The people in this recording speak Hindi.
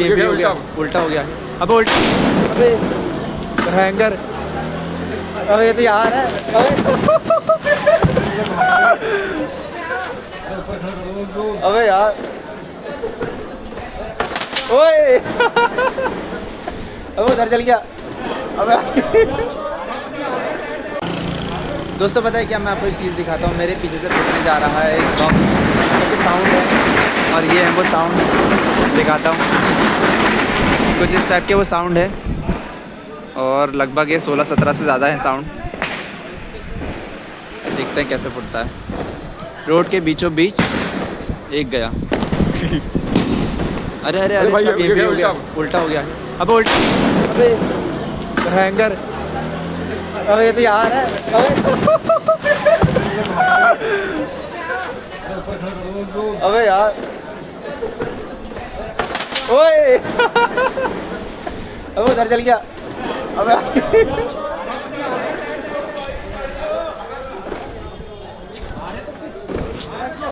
ये भी हो गया, उल्टा हो गया। अब उल्टा, अबे हैंगर, अबे ये तो यार है, अबे यार, ओए अबे उधर चल गया। अबे दोस्तों पता है क्या, मैं आपको एक चीज़ दिखाता हूँ। मेरे पीछे से फटने जा रहा है एक बम, क्योंकि साउंड है, और ये है वो साउंड, दिखाता हूँ। कुछ इस टाइप के वो साउंड है, और लगभग ये 16-17 से ज़्यादा है साउंड। देखते हैं कैसे फुटता है। रोड के बीचों बीच एक गया। अरे अरे अरे, सब ये भी हो गया, उल्टा हो गया। अब उल्टा, अबे हैंगर, अबे ये तो यार है, अबे यार, ओए अबे उधर चल गया। अबे